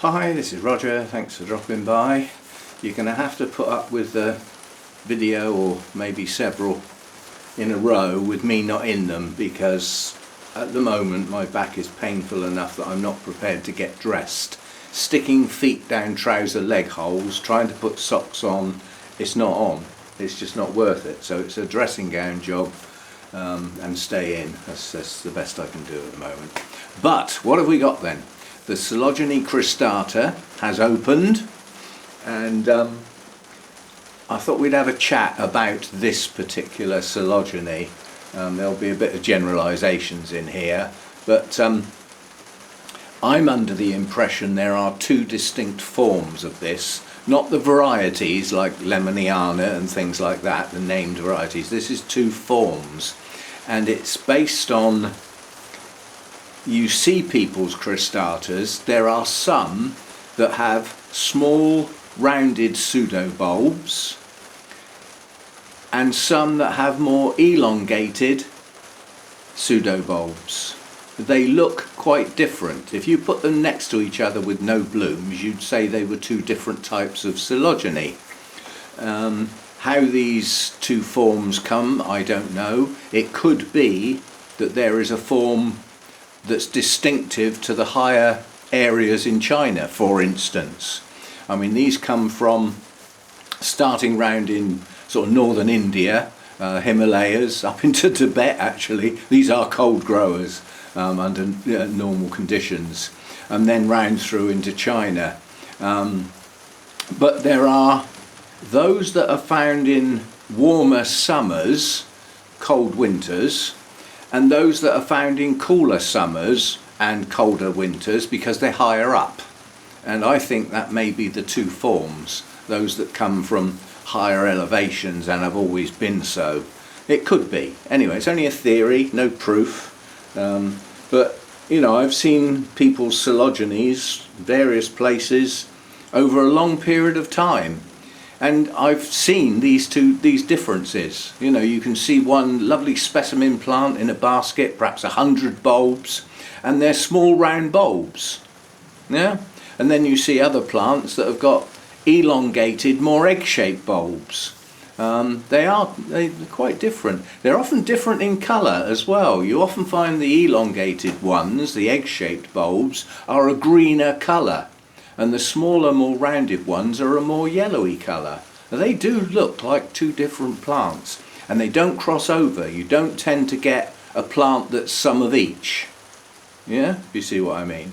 Hi, this is Roger, thanks for dropping by. You're going to have to put up with the video, or maybe several in a row, with me not in them, because at the moment my back is painful enough that I'm not prepared to get dressed. Sticking feet down trouser leg holes, trying to put socks on, it's not on. It's just not worth it. So it's a dressing gown job, and stay in. That's the best I can do at the moment. But what have we got then? The Coelogyne cristata has opened, and I thought we'd have a chat about this particular Coelogyne. There'll be a bit of generalisations in here, but I'm under the impression there are two distinct forms of this, not the varieties like Lemoniana and things like that, the named varieties. This is two forms, and it's based on, you see people's cristatas, there are some that have small rounded pseudobulbs and some that have more elongated pseudobulbs. They look quite different. If you put them next to each other with no blooms, you'd say they were two different types of Coelogyne. How these two forms come, I don't know. It could be that there is a form that's distinctive to the higher areas in China, for instance. I mean, these come from starting round in sort of northern India, Himalayas, up into Tibet actually. These are cold growers under normal conditions, and then round through into China. But there are those that are found in warmer summers, cold winters, and those that are found in cooler summers and colder winters because they're higher up. And I think that may be the two forms, those that come from higher elevations and have always been so. It could be. Anyway, it's only a theory, no proof. But, you know, I've seen people's Coelogynes, various places, over a long period of time. And I've seen these differences. You know, you can see one lovely specimen plant in a basket, perhaps 100 bulbs, and they're small round bulbs. Yeah? And then you see other plants that have got elongated, more egg-shaped bulbs. They're quite different. They're often different in colour as well. You often find the elongated ones, the egg-shaped bulbs, are a greener colour, and the smaller, more rounded ones are a more yellowy colour. They do look like two different plants, and they don't cross over. You don't tend to get a plant that's some of each. Yeah, you see what I mean?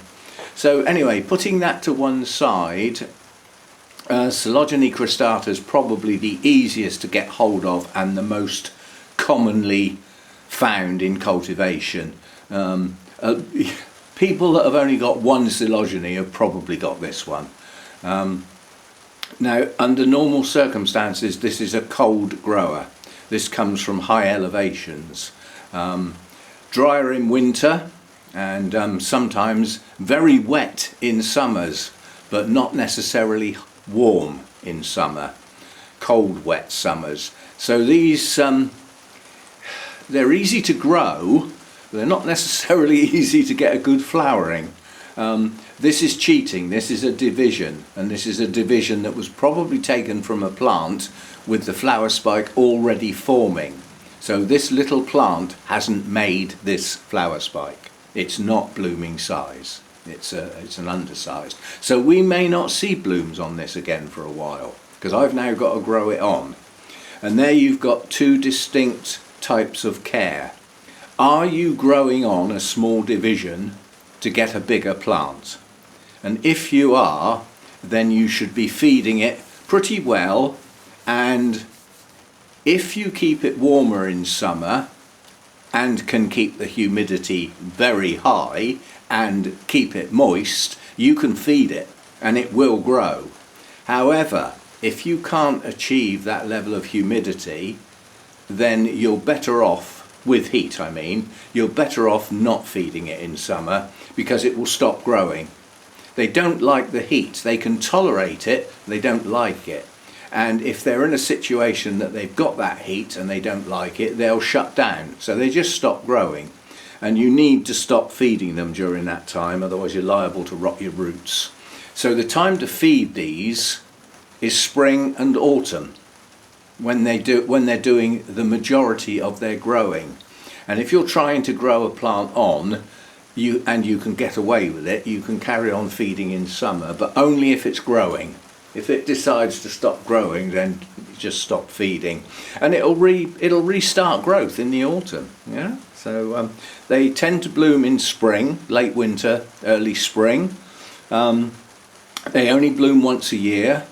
So anyway, putting that to one side, Coelogyne cristata is probably the easiest to get hold of and the most commonly found in cultivation. People that have only got one Coelogyne have probably got this one. Now, under normal circumstances, this is a cold grower. This comes from high elevations. Drier in winter, and sometimes very wet in summers, but not necessarily warm in summer. Cold, wet summers. So these, they're easy to grow. They're not necessarily easy to get a good flowering. This is cheating. This is a division, and this is a division that was probably taken from a plant with the flower spike already forming. So this little plant hasn't made this flower spike. It's not blooming size. It's an undersized. So we may not see blooms on this again for a while, because I've now got to grow it on. And there you've got two distinct types of care. Are you growing on a small division to get a bigger plant? And if you are, then you should be feeding it pretty well, and if you keep it warmer in summer and can keep the humidity very high and keep it moist, you can feed it and it will grow. However, if you can't achieve that level of humidity, then you're better off, with heat I mean, you're better off not feeding it in summer, because it will stop growing. They don't like the heat. They can tolerate it, they don't like it. And if they're in a situation that they've got that heat and they don't like it, they'll shut down. So they just stop growing. And you need to stop feeding them during that time, otherwise you're liable to rot your roots. So the time to feed these is spring and autumn, when they're doing the majority of their growing. And if you're trying to grow a plant on, you can get away with it, you can carry on feeding in summer, but only if it's growing. If it decides to stop growing, then just stop feeding, and it'll restart growth in the autumn. Yeah. So they tend to bloom in spring, late winter, early spring. They only bloom once a year.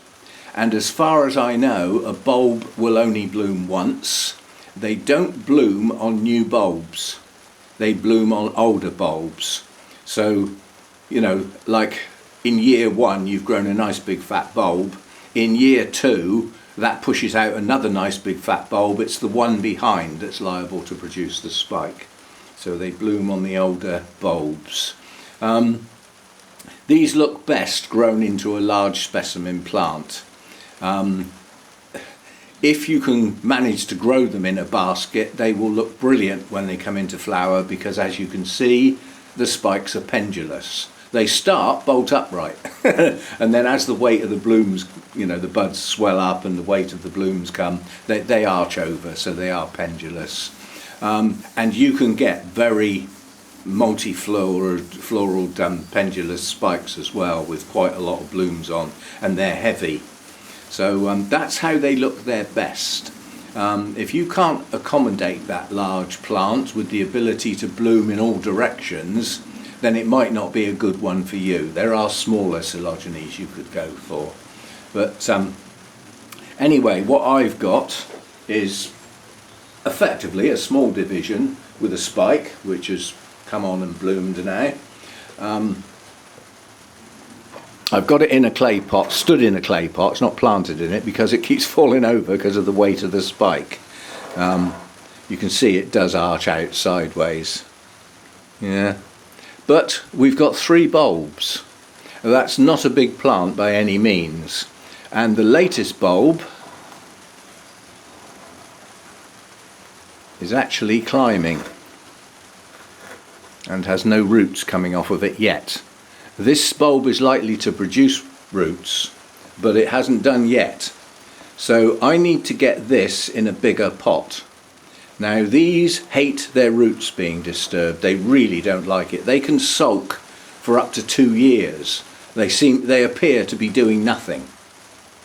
And as far as I know, a bulb will only bloom once. They don't bloom on new bulbs. They bloom on older bulbs. So, you know, like in year 1, you've grown a nice big fat bulb. In year 2, that pushes out another nice big fat bulb. It's the one behind that's liable to produce the spike. So they bloom on the older bulbs. These look best grown into a large specimen plant. If you can manage to grow them in a basket, they will look brilliant when they come into flower, because as you can see, the spikes are pendulous. They start bolt upright and then as the weight of the blooms, you know, the buds swell up and the weight of the blooms come, they arch over, so they are pendulous. And you can get very multi-floral pendulous spikes as well, with quite a lot of blooms on, and they're heavy. So that's how they look their best. If you can't accommodate that large plant with the ability to bloom in all directions, then it might not be a good one for you. There are smaller Coelogynes you could go for. But anyway, what I've got is effectively a small division with a spike, which has come on and bloomed now. I've got it in a clay pot, stood in a clay pot. It's not planted in it because it keeps falling over because of the weight of the spike. You can see it does arch out sideways. Yeah. But we've got 3 bulbs. That's not a big plant by any means. And the latest bulb is actually climbing and has no roots coming off of it yet. This bulb is likely to produce roots, but it hasn't done yet. So I need to get this in a bigger pot. Now these hate their roots being disturbed. They really don't like it. They can sulk for up to 2 years. They appear to be doing nothing.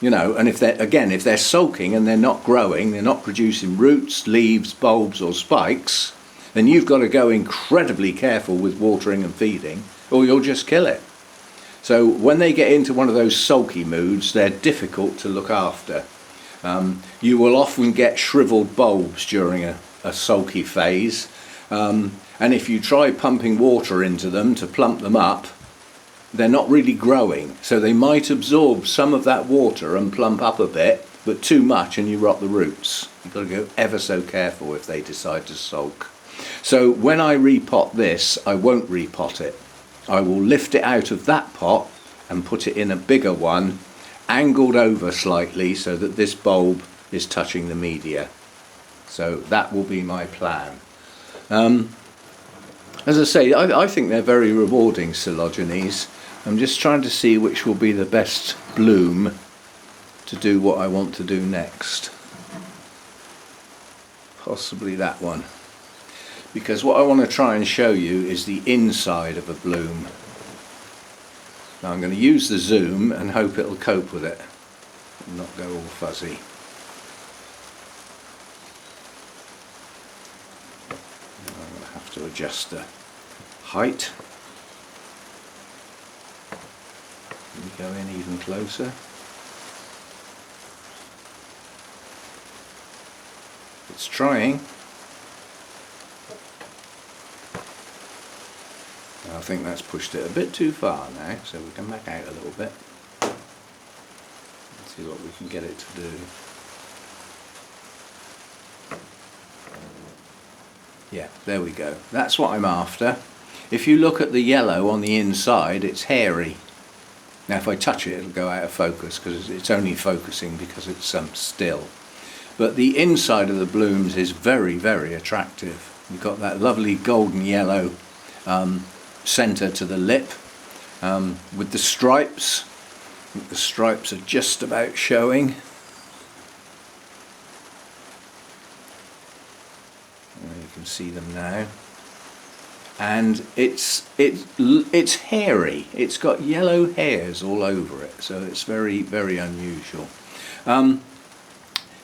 You know, and if they're sulking and they're not growing, they're not producing roots, leaves, bulbs or spikes, then you've got to go incredibly careful with watering and feeding, or you'll just kill it. So when they get into one of those sulky moods, they're difficult to look after. You will often get shriveled bulbs during a sulky phase, and if you try pumping water into them to plump them up, they're not really growing. So they might absorb some of that water and plump up a bit, but too much and you rot the roots. You've got to go ever so careful if they decide to sulk. So when I repot this, I won't repot it. I will lift it out of that pot and put it in a bigger one, angled over slightly so that this bulb is touching the media. So that will be my plan. As I say, I think they're very rewarding Coelogynes. I'm just trying to see which will be the best bloom to do what I want to do next. Possibly that one. Because what I want to try and show you is the inside of a bloom. Now I'm going to use the zoom and hope it'll cope with it and not go all fuzzy. I'm going to have to adjust the height. Let me go in even closer. It's trying. I think that's pushed it a bit too far now, so we can back out a little bit and see what we can get it to do. Yeah, there we go. That's what I'm after. If you look at the yellow on the inside, it's hairy. Now if I touch it, it'll go out of focus because it's only focusing because it's still. But the inside of the blooms is very, very attractive. You've got that lovely golden yellow centre to the lip, with the stripes. I think the stripes are just about showing. You can see them now. And it's hairy. It's got yellow hairs all over it, so it's very, very unusual.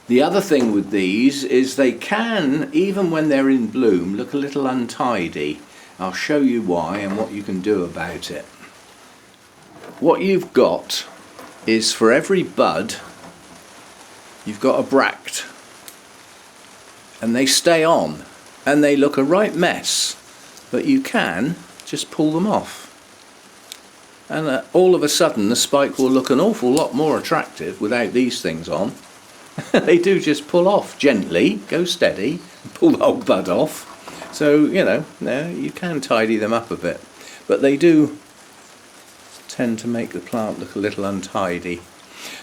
The other thing with these is they can, even when they're in bloom, look a little untidy. I'll show you why and what you can do about it. What you've got is, for every bud, you've got a bract, and they stay on and they look a right mess, but you can just pull them off, and all of a sudden the spike will look an awful lot more attractive without these things on. They do just pull off gently, go steady, pull the whole bud off. So, you know, you can tidy them up a bit, but they do tend to make the plant look a little untidy.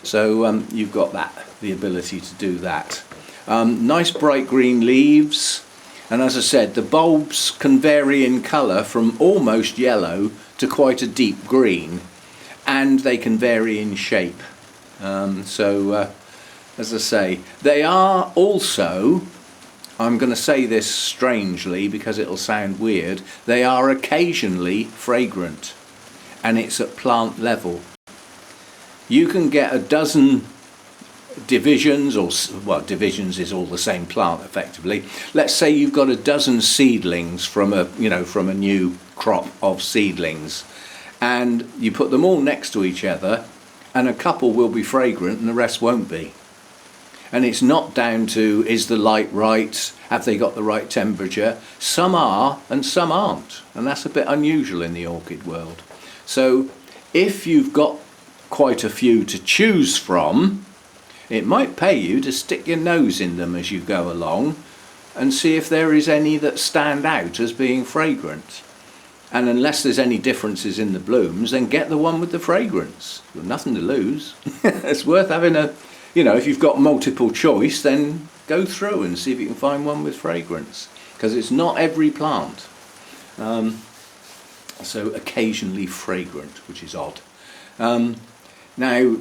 So you've got the ability to do that. Nice bright green leaves, and as I said, the bulbs can vary in colour from almost yellow to quite a deep green, and they can vary in shape. As I say, they are also, I'm going to say this strangely because it'll sound weird, they are occasionally fragrant, and it's at plant level. You can get a dozen divisions, or, well, divisions is all the same plant effectively. Let's say you've got a dozen seedlings from a new crop of seedlings, and you put them all next to each other, and a couple will be fragrant and the rest won't be. And it's not down to, is the light right, have they got the right temperature? Some are and some aren't, and that's a bit unusual in the orchid world. So if you've got quite a few to choose from, it might pay you to stick your nose in them as you go along and see if there is any that stand out as being fragrant. And unless there's any differences in the blooms, then get the one with the fragrance. You've got nothing to lose. It's worth having a, if you've got multiple choice, then go through and see if you can find one with fragrance, because it's not every plant. So occasionally fragrant, which is odd. Now,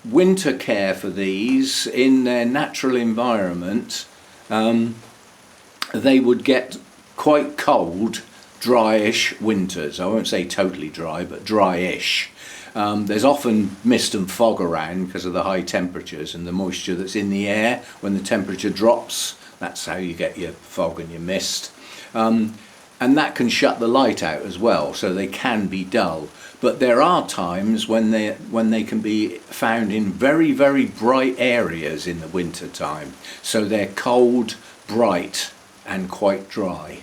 winter care for these in their natural environment, they would get quite cold, dryish winters. I won't say totally dry, but dryish. There's often mist and fog around because of the high temperatures and the moisture that's in the air. When the temperature drops, that's how you get your fog and your mist. And that can shut the light out as well, so they can be dull. But there are times when they can be found in very, very bright areas in the winter time. So they're cold, bright, and quite dry.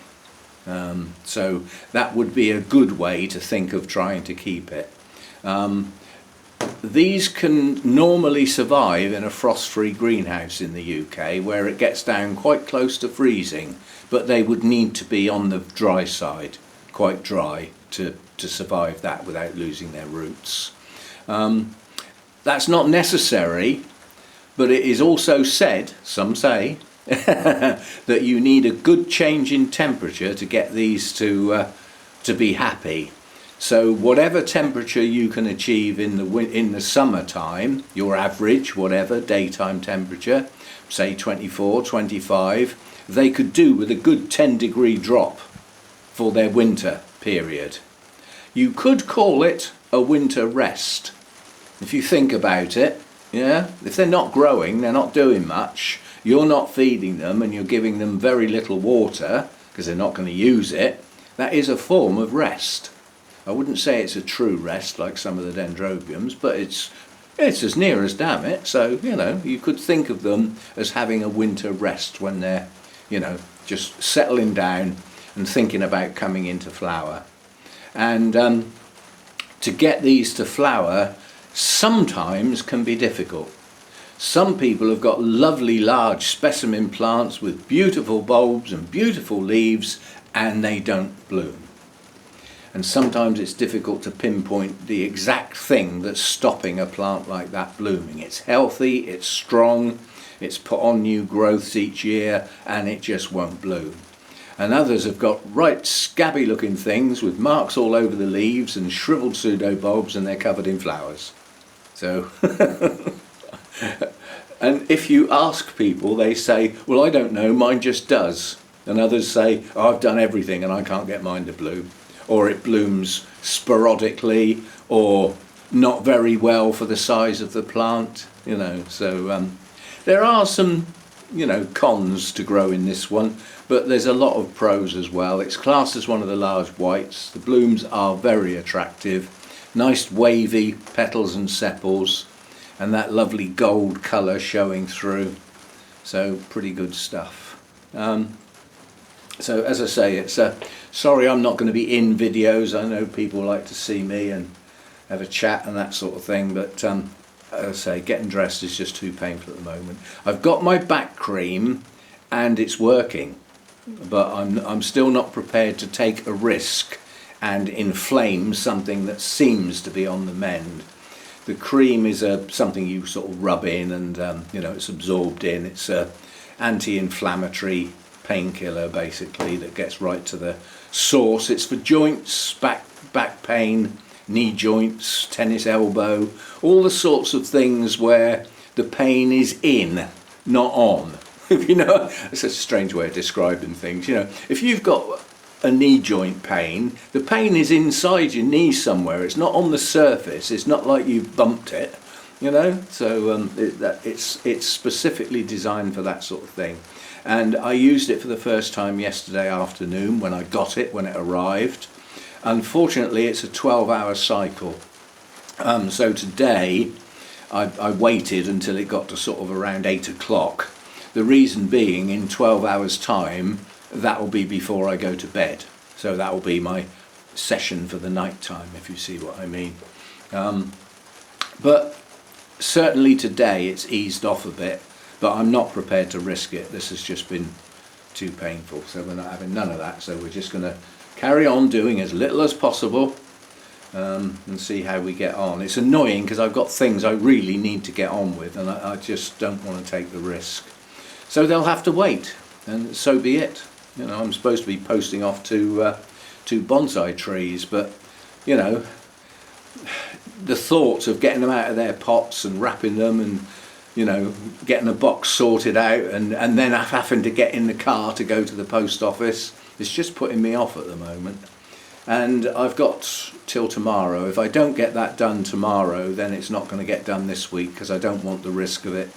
So that would be a good way to think of trying to keep it. These can normally survive in a frost-free greenhouse in the UK, where it gets down quite close to freezing, but they would need to be on the dry side, quite dry, to survive that without losing their roots. That's not necessary, but it is also said, some say, that you need a good change in temperature to get these to be happy. So whatever temperature you can achieve in the summertime, your average, whatever, daytime temperature, say 24, 25, they could do with a good 10-degree drop for their winter period. You could call it a winter rest, if you think about it. Yeah, if they're not growing, they're not doing much, you're not feeding them and you're giving them very little water because they're not going to use it, that is a form of rest. I wouldn't say it's a true rest like some of the dendrobiums, but it's as near as damn it. So, you could think of them as having a winter rest when they're, just settling down and thinking about coming into flower. And to get these to flower sometimes can be difficult. Some people have got lovely large specimen plants with beautiful bulbs and beautiful leaves, and they don't bloom. And sometimes it's difficult to pinpoint the exact thing that's stopping a plant like that blooming. It's healthy, it's strong, it's put on new growths each year, and it just won't bloom. and others have got right scabby looking things with marks all over the leaves and shriveled pseudobulbs, and they're covered in flowers. So and if you ask people, they say, well, I don't know, mine just does. And others say, oh, I've done everything and I can't get mine to bloom. Or it blooms sporadically, or not very well for the size of the plant, you know. So there are some, you know, cons to growing this one, but there's a lot of pros as well. It's classed as one of the large whites. The blooms are very attractive, nice wavy petals and sepals, and that lovely gold colour showing through. So pretty good stuff. So as I say, it's sorry I'm not going to be in videos. I know people like to see me and have a chat and that sort of thing, but as I say, getting dressed is just too painful at the moment. I've got my back cream and it's working, but I'm still not prepared to take a risk and inflame something that seems to be on the mend. The cream is something you sort of rub in, and you know, it's absorbed in. It's a anti-inflammatory painkiller basically that gets right to the source. It's for joints, back pain, knee joints, tennis elbow, all the sorts of things where the pain is in, not on. If you know, it's a strange way of describing things. You know, if you've got a knee joint pain, the pain is inside your knee somewhere. It's not on the surface. It's not like you've bumped it, you know. So it's specifically designed for that sort of thing. And I used it for the first time yesterday afternoon when I got it, when it arrived. Unfortunately, it's a 12-hour cycle. So today I waited until it got to sort of around 8 o'clock. The reason being, in 12 hours time, that will be before I go to bed. So that will be my session for the night time, if you see what I mean. But certainly today it's eased off a bit, but I'm not prepared to risk it. This has just been too painful, so we're not having none of that. So we're just going to carry on doing as little as possible and see how we get on. It's annoying because I've got things I really need to get on with, and I just don't want to take the risk. So they'll have to wait, and so be it. You know, I'm supposed to be posting off to bonsai trees, but you know, the thought of getting them out of their pots and wrapping them, and you know, getting a box sorted out, and then having to get in the car to go to the post office, it's just putting me off at the moment. And I've got till tomorrow. If I don't get that done tomorrow, then it's not going to get done this week, because I don't want the risk of it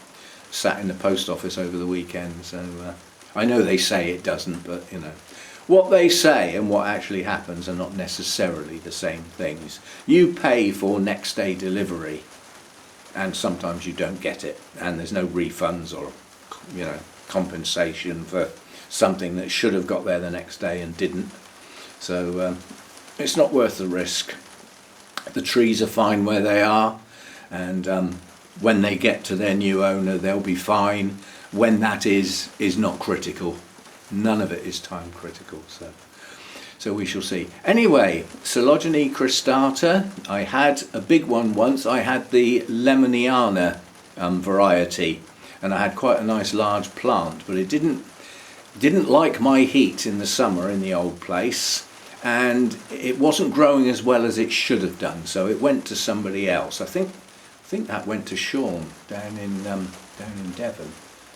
sat in the post office over the weekend. So I know they say it doesn't, but you know, what they say and what actually happens are not necessarily the same things. You pay for next day delivery, and sometimes you don't get it, and there's no refunds or, you know, compensation for something that should have got there the next day and didn't. So it's not worth the risk. The trees are fine where they are, and when they get to their new owner, they'll be fine. When that is not critical. None of it is time critical. So we shall see. Anyway, Coelogyne cristata. I had a big one once. I had the Lemoniana variety, and I had quite a nice large plant, but it didn't like my heat in the summer in the old place, and it wasn't growing as well as it should have done. So it went to somebody else. I think that went to Sean down in Devon.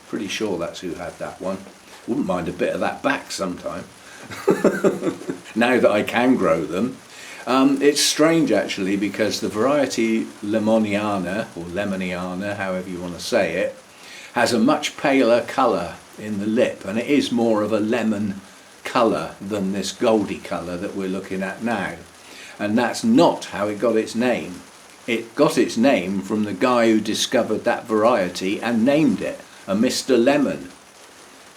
Pretty sure that's who had that one. Wouldn't mind a bit of that back sometime. Now that I can grow them. It's strange actually, because the variety Lemoniana, or Lemoniana, however you want to say it, has a much paler colour in the lip, and it is more of a lemon colour than this goldy colour that we're looking at now. And that's not how it got its name. It got its name from the guy who discovered that variety and named it a Mr. Lemon.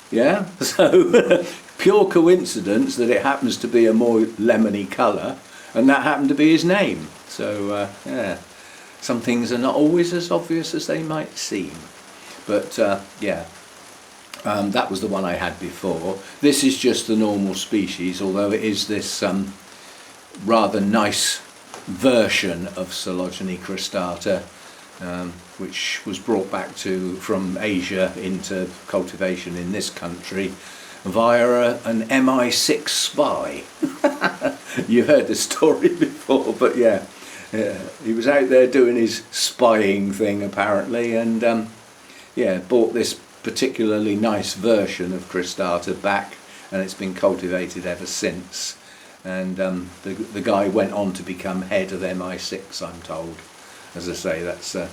Yeah, so pure coincidence that it happens to be a more lemony colour, and that happened to be his name. So yeah, some things are not always as obvious as they might seem. But yeah, that was the one I had before. This is just the normal species, although it is this rather nice version of Coelogyne cristata, which was brought back from Asia into cultivation in this country via an MI6 spy. You've heard the story before, but yeah, he was out there doing his spying thing apparently, and yeah, bought this particularly nice version of cristata back, and it's been cultivated ever since. And the guy went on to become head of MI6, I'm told. As I say, that's a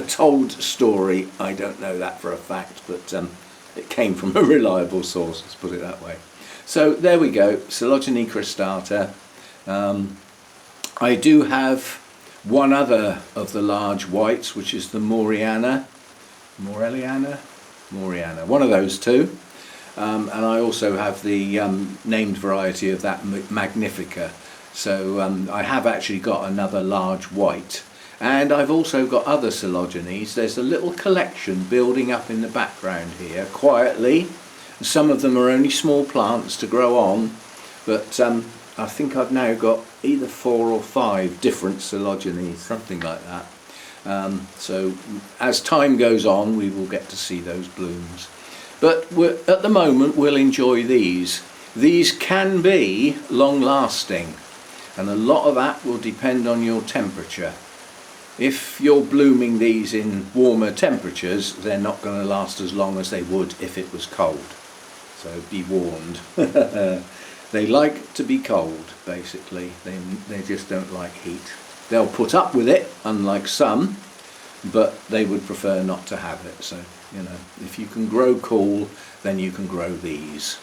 told story. I don't know that for a fact, but it came from a reliable source, let's put it that way. So there we go, Coelogyne cristata. I do have one other of the large whites, which is the Morelliana, one of those two. And I also have the named variety of that Magnifica. So I have actually got another large white. And I've also got other Coelogynes. There's a little collection building up in the background here, quietly. Some of them are only small plants to grow on, but I think I've now got either 4 or 5 different Coelogynes, something like that. So as time goes on, we will get to see those blooms. But at the moment, we'll enjoy these. These can be long-lasting, and a lot of that will depend on your temperature. If you're blooming these in warmer temperatures, they're not going to last as long as they would if it was cold. So be warned. They like to be cold, basically. They just don't like heat. They'll put up with it, unlike some, but they would prefer not to have it. So, you know, if you can grow cool, then you can grow these.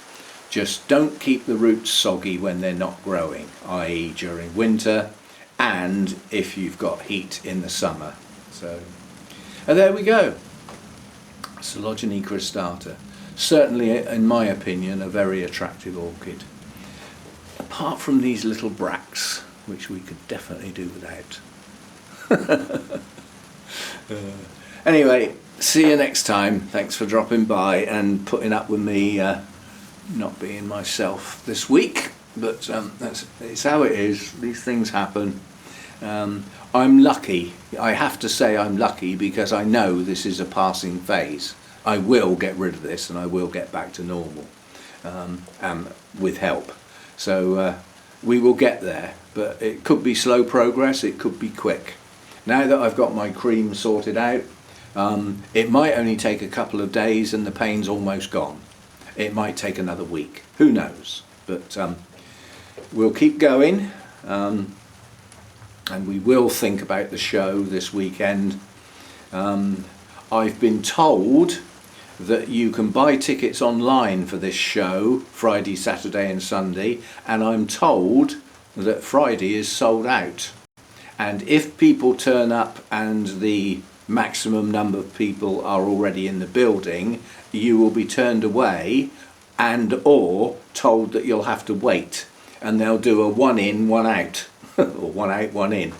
Just don't keep the roots soggy when they're not growing, i.e. during winter, and if you've got heat in the summer. So, and there we go. Coelogyne cristata. Certainly, in my opinion, a very attractive orchid. Apart from these little bracts, which we could definitely do without. Anyway, see you next time. Thanks for dropping by and putting up with me not being myself this week. But it's how it is. These things happen. I'm lucky. I have to say I'm lucky because I know this is a passing phase. I will get rid of this and I will get back to normal with help. So we will get there. But it could be slow progress. It could be quick. Now that I've got my cream sorted out, it might only take a couple of days and the pain's almost gone. It might take another week. Who knows? But we'll keep going, and we will think about the show this weekend. I've been told that you can buy tickets online for this show Friday, Saturday and Sunday, and I'm told that Friday is sold out. And if people turn up and the maximum number of people are already in the building, you will be turned away and or told that you'll have to wait, and they'll do a 1 in, 1 out or 1 out, 1 in.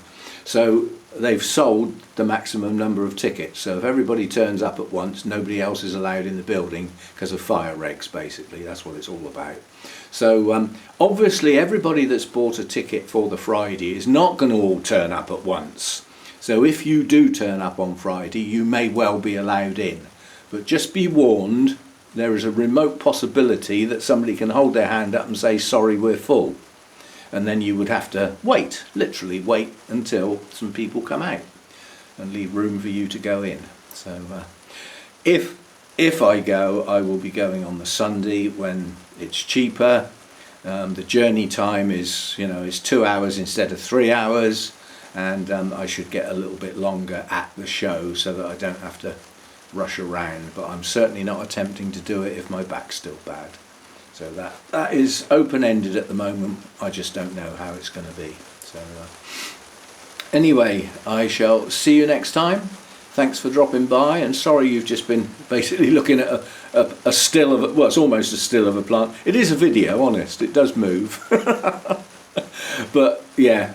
So they've sold the maximum number of tickets, so if everybody turns up at once, nobody else is allowed in the building because of fire regs. Basically, that's what it's all about. So obviously everybody that's bought a ticket for the Friday is not going to all turn up at once. So if you do turn up on Friday, you may well be allowed in. But just be warned, there is a remote possibility that somebody can hold their hand up and say, sorry, we're full. And then you would have to wait, literally wait until some people come out and leave room for you to go in. So if I go, I will be going on the Sunday when it's cheaper. The journey time is, is 2 hours instead of 3 hours, and I should get a little bit longer at the show so that I don't have to rush around. But I'm certainly not attempting to do it if my back's still bad. So that is open-ended at the moment. I just don't know how it's going to be. So anyway, I shall see you next time. Thanks for dropping by, and sorry you've just been basically looking at a still of well, it's almost a still of a plant. It is a video, honest, it does move. But yeah,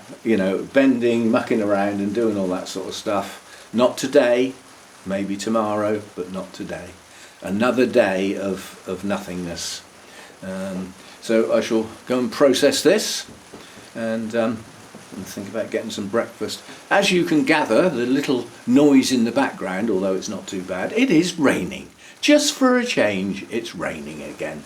bending, mucking around and doing all that sort of stuff. Not today, maybe tomorrow, but not today. Another day of nothingness. So I shall go and process this and think about getting some breakfast. As you can gather, the little noise in the background, although it's not too bad, it is raining. Just for a change, it's raining again.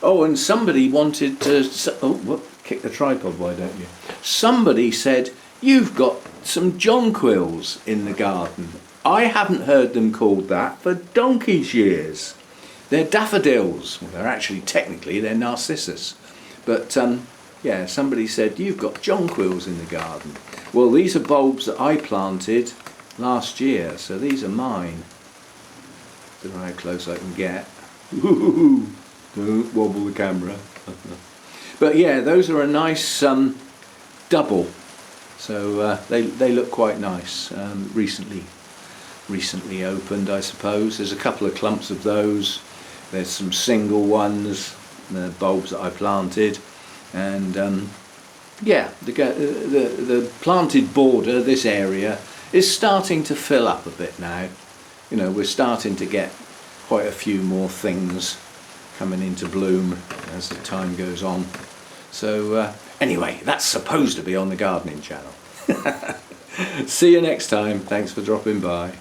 Oh, and somebody wanted to... Oh, whoop, kick the tripod, why don't you? Somebody said, you've got some jonquils in the garden. I haven't heard them called that for donkey's years. They're daffodils. Well, they're actually, technically, they're narcissus. But, yeah, somebody said, you've got jonquils in the garden. Well, these are bulbs that I planted last year, so these are mine. Don't know how close I can get. Ooh, don't wobble the camera. But yeah, those are a nice double. So they look quite nice. Recently opened, I suppose. There's a couple of clumps of those. There's some single ones, the bulbs that I planted, and yeah, the planted border, this area, is starting to fill up a bit now. You know, we're starting to get quite a few more things coming into bloom as the time goes on. So anyway, that's supposed to be on the gardening channel. See you next time. Thanks for dropping by.